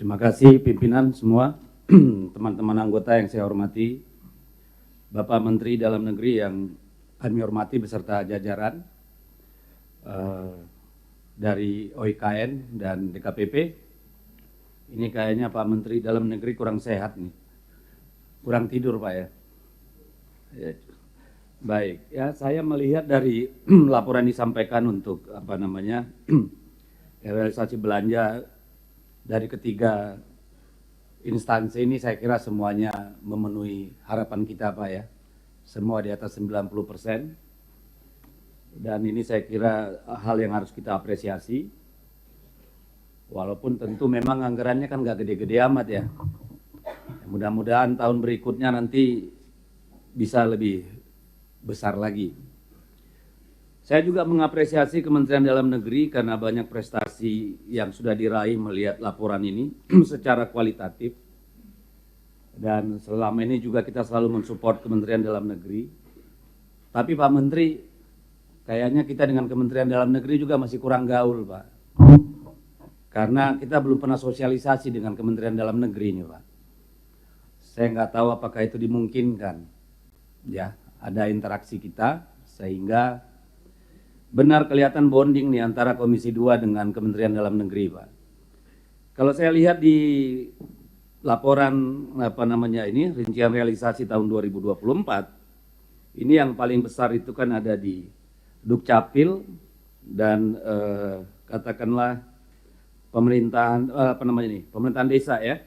Terima kasih pimpinan semua, teman-teman anggota yang saya hormati, Bapak Menteri Dalam Negeri yang kami hormati beserta jajaran dari OIKN dan DKPP. Ini kayaknya Pak Menteri Dalam Negeri kurang sehat nih, kurang tidur Pak ya. Baik, ya saya melihat dari laporan disampaikan untuk realisasi belanja dari ketiga instansi ini, saya kira semuanya memenuhi harapan kita Pak ya. Semua di atas 90%. Dan ini saya kira hal yang harus kita apresiasi. Walaupun tentu memang anggarannya kan nggak gede-gede amat ya. Mudah-mudahan tahun berikutnya nanti bisa lebih besar lagi. Saya juga mengapresiasi Kementerian Dalam Negeri karena banyak prestasi yang sudah diraih melihat laporan ini secara kualitatif. Dan selama ini juga kita selalu mensupport Kementerian Dalam Negeri. Tapi Pak Menteri, kayaknya kita dengan Kementerian Dalam Negeri juga masih kurang gaul Pak. Karena kita belum pernah sosialisasi dengan Kementerian Dalam Negeri ini Pak. Saya nggak tahu apakah itu dimungkinkan. Ya, ada interaksi kita sehingga benar kelihatan bonding nih antara Komisi 2 dengan Kementerian Dalam Negeri, Pak. Kalau saya lihat di laporan rincian realisasi tahun 2024, ini yang paling besar itu kan ada di Dukcapil dan katakanlah pemerintahan desa ya.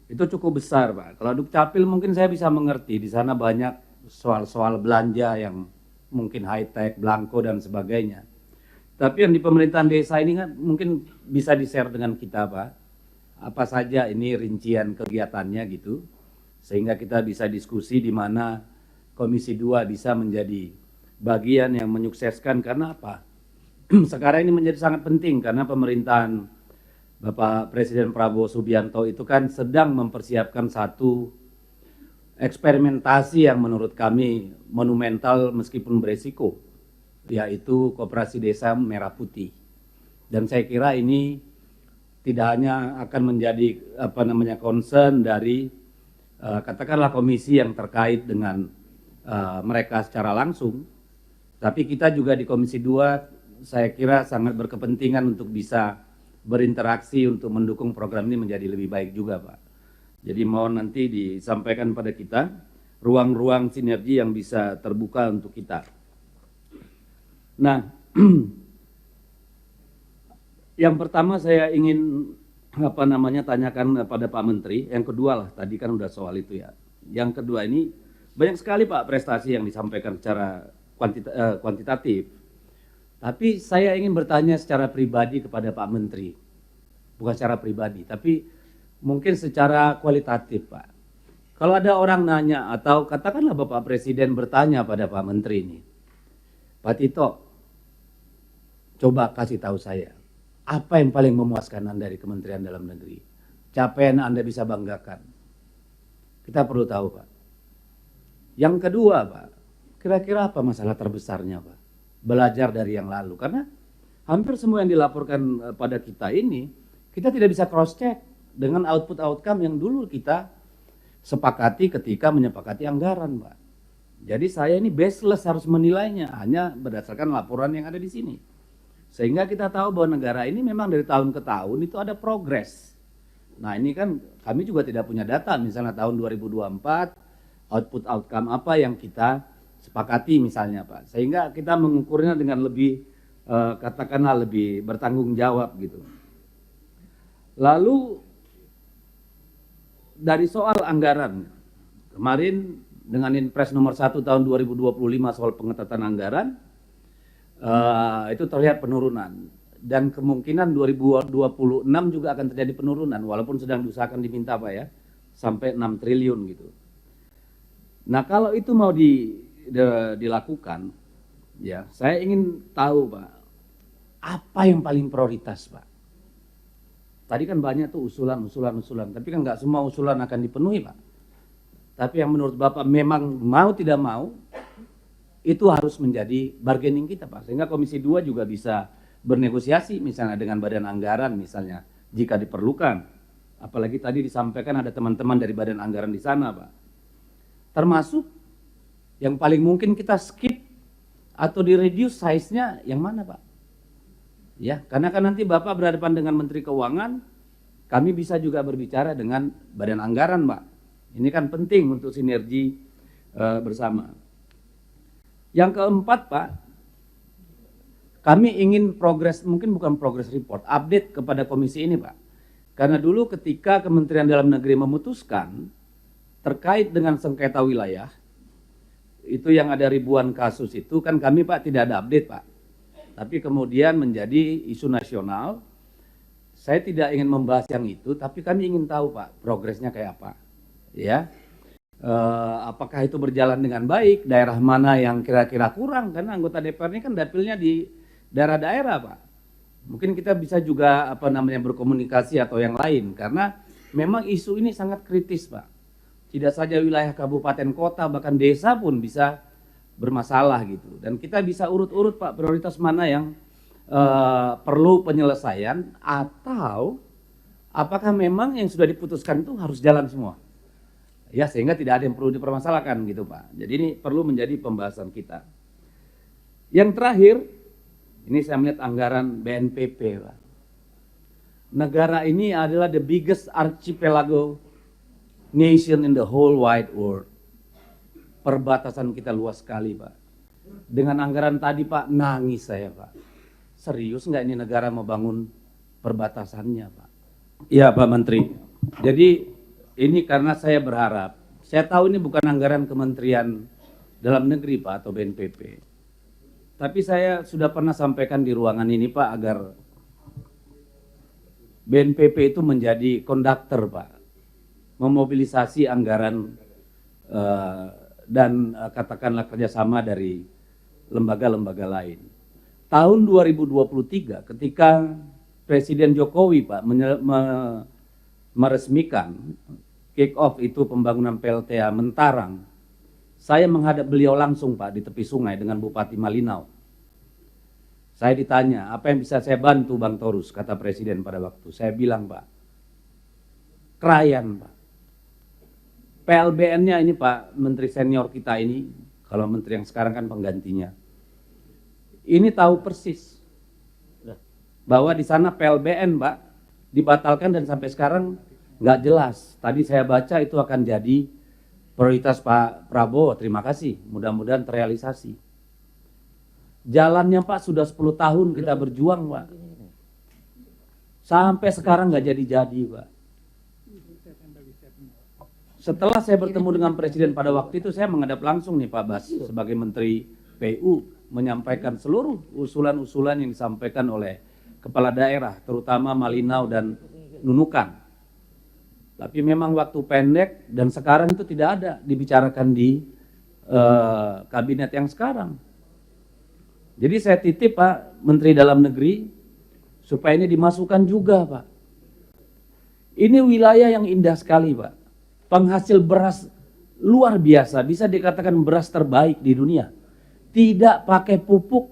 Itu cukup besar, Pak. Kalau Dukcapil mungkin saya bisa mengerti, di sana banyak soal-soal belanja yang mungkin high-tech, belangko dan sebagainya. Tapi yang di pemerintahan desa ini kan mungkin bisa di-share dengan kita Pak. Apa saja ini rincian kegiatannya gitu. Sehingga kita bisa diskusi di mana Komisi 2 bisa menjadi bagian yang menyukseskan. Karena apa? Sekarang ini menjadi sangat penting karena pemerintahan Bapak Presiden Prabowo Subianto itu kan sedang mempersiapkan satu eksperimentasi yang menurut kami monumental meskipun beresiko, yaitu Koperasi Desa Merah Putih. Dan saya kira ini tidak hanya akan menjadi concern dari katakanlah komisi yang terkait dengan mereka secara langsung, tapi kita juga di Komisi 2 saya kira sangat berkepentingan untuk bisa berinteraksi untuk mendukung program ini menjadi lebih baik juga Pak. Jadi mohon nanti disampaikan pada kita ruang-ruang sinergi yang bisa terbuka untuk kita. Nah, yang pertama saya ingin tanyakan pada Pak Menteri. Yang kedua lah, tadi kan udah soal itu ya. Yang kedua ini banyak sekali Pak prestasi yang disampaikan secara kuantitatif. Tapi saya ingin bertanya secara pribadi kepada Pak Menteri. Bukan secara pribadi, tapi mungkin secara kualitatif Pak. Kalau ada orang nanya atau katakanlah Bapak Presiden bertanya pada Pak Menteri ini, Pak Tito, coba kasih tahu saya, apa yang paling memuaskan Anda dari Kementerian Dalam Negeri? Capaian Anda bisa banggakan. Kita perlu tahu Pak. Yang kedua Pak, kira-kira apa masalah terbesarnya Pak? Belajar dari yang lalu. Karena hampir semua yang dilaporkan pada kita ini, kita tidak bisa cross check dengan output outcome yang dulu kita sepakati ketika menyepakati anggaran, Pak. Jadi saya ini baseless harus menilainya hanya berdasarkan laporan yang ada di sini. Sehingga kita tahu bahwa negara ini memang dari tahun ke tahun itu ada progres. Nah ini kan kami juga tidak punya data, misalnya tahun 2024 output outcome apa yang kita sepakati misalnya Pak. Sehingga kita mengukurnya dengan lebih katakanlah lebih bertanggung jawab gitu. Lalu dari soal anggaran, kemarin dengan Inpres nomor 1 tahun 2025 soal pengetatan anggaran, itu terlihat penurunan. Dan kemungkinan 2026 juga akan terjadi penurunan, walaupun sedang diusahakan diminta Pak ya, sampai 6 triliun gitu. Nah kalau itu mau dilakukan, ya saya ingin tahu Pak, apa yang paling prioritas Pak? Tadi kan banyak tuh usulan, tapi kan nggak semua usulan akan dipenuhi Pak. Tapi yang menurut Bapak memang mau tidak mau, itu harus menjadi bargaining kita Pak. Sehingga Komisi 2 juga bisa bernegosiasi misalnya dengan badan anggaran misalnya jika diperlukan. Apalagi tadi disampaikan ada teman-teman dari Badan Anggaran di sana, Pak. Termasuk yang paling mungkin kita skip atau di-reduce size-nya yang mana, Pak? Ya, karena kan nanti Bapak berhadapan dengan Menteri Keuangan, kami bisa juga berbicara dengan Badan Anggaran, Pak. Ini kan penting untuk sinergi bersama. Yang keempat, Pak, kami ingin progres, mungkin bukan progress report, update kepada komisi ini, Pak. Karena dulu ketika Kementerian Dalam Negeri memutuskan terkait dengan sengketa wilayah, itu yang ada ribuan kasus itu kan kami, Pak, tidak ada update, Pak. Tapi kemudian menjadi isu nasional. Saya tidak ingin membahas yang itu, tapi kami ingin tahu, Pak, progresnya kayak apa. Ya, apakah itu berjalan dengan baik, daerah mana yang kira-kira kurang, karena anggota DPR ini kan dapilnya di daerah-daerah, Pak. Mungkin kita bisa juga berkomunikasi atau yang lain, karena memang isu ini sangat kritis, Pak. Tidak saja wilayah kabupaten kota, bahkan desa pun bisa bermasalah gitu. Dan kita bisa urut-urut, Pak, prioritas mana yang perlu penyelesaian, atau apakah memang yang sudah diputuskan itu harus jalan semua. Ya, sehingga tidak ada yang perlu dipermasalahkan gitu, Pak. Jadi ini perlu menjadi pembahasan kita. Yang terakhir, ini saya melihat anggaran BNPB, Pak. Negara ini adalah the biggest archipelago nation in the whole wide world. Perbatasan kita luas sekali, Pak. Dengan anggaran tadi, Pak, nangis saya, Pak. Serius nggak ini negara mau bangun perbatasannya, Pak? Iya, Pak Menteri. Jadi ini karena saya berharap, saya tahu ini bukan anggaran Kementerian Dalam Negeri, Pak, atau BNPB. Tapi saya sudah pernah sampaikan di ruangan ini, Pak, agar BNPB itu menjadi konduktor, Pak, memobilisasi anggaran dan katakanlah kerjasama dari lembaga-lembaga lain. Tahun 2023 ketika Presiden Jokowi, Pak, meresmikan kick off itu pembangunan PLTA Mentarang, saya menghadap beliau langsung, Pak, di tepi sungai dengan Bupati Malinau. Saya ditanya, apa yang bisa saya bantu, Bang Torus, kata Presiden pada waktu. Saya bilang, Pak, Krayan, Pak. PLBN-nya ini, Pak, Menteri senior kita ini, kalau Menteri yang sekarang kan penggantinya, ini tahu persis bahwa di sana PLBN, Pak, dibatalkan dan sampai sekarang nggak jelas. Tadi saya baca itu akan jadi prioritas Pak Prabowo. Terima kasih, mudah-mudahan terrealisasi. Jalannya, Pak, sudah 10 tahun kita berjuang, Pak. Sampai sekarang nggak jadi-jadi, Pak. Setelah saya bertemu dengan Presiden pada waktu itu, saya menghadap langsung nih, Pak Bas, sebagai Menteri PU, menyampaikan seluruh usulan-usulan yang disampaikan oleh kepala daerah, terutama Malinau dan Nunukan. Tapi memang waktu pendek dan sekarang itu tidak ada dibicarakan di kabinet yang sekarang. Jadi saya titip, Pak Menteri Dalam Negeri, supaya ini dimasukkan juga, Pak. Ini wilayah yang indah sekali, Pak. Penghasil beras luar biasa, bisa dikatakan beras terbaik di dunia. Tidak pakai pupuk,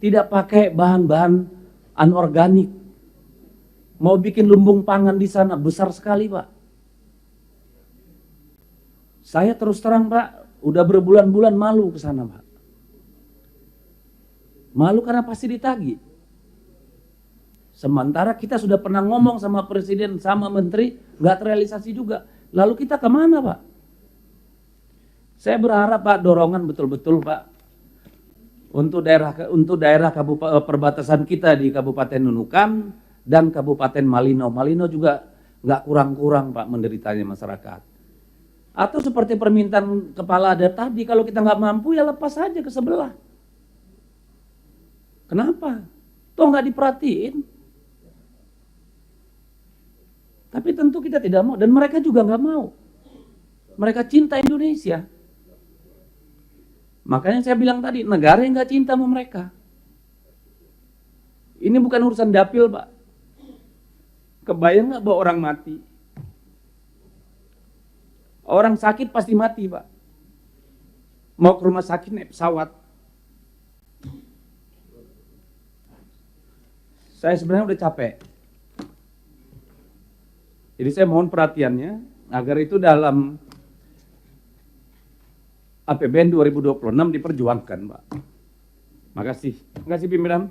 tidak pakai bahan-bahan anorganik. Mau bikin lumbung pangan di sana besar sekali, Pak. Saya terus terang, Pak, udah berbulan-bulan malu ke sana, Pak. Malu karena pasti ditagih. Sementara kita sudah pernah ngomong sama Presiden, sama Menteri, nggak terrealisasi juga. Lalu kita kemana, Pak? Saya berharap, Pak, dorongan betul-betul, Pak, untuk daerah perbatasan kita di Kabupaten Nunukan dan Kabupaten Malinau. Malinau juga nggak kurang-kurang, Pak, menderitanya masyarakat. Atau seperti permintaan kepala adat tadi, kalau kita nggak mampu ya lepas saja ke sebelah. Kenapa? Toh nggak diperhatiin. Tapi tentu kita tidak mau, dan mereka juga nggak mau. Mereka cinta Indonesia. Makanya saya bilang tadi, negara yang nggak cinta sama mereka. Ini bukan urusan dapil, Pak. Kebayang nggak bahwa orang mati? Orang sakit pasti mati, Pak. Mau ke rumah sakit naik pesawat. Saya sebenarnya udah capek. Jadi saya mohon perhatiannya agar itu dalam APBN 2026 diperjuangkan, Pak. Makasih. Makasih pimpinan.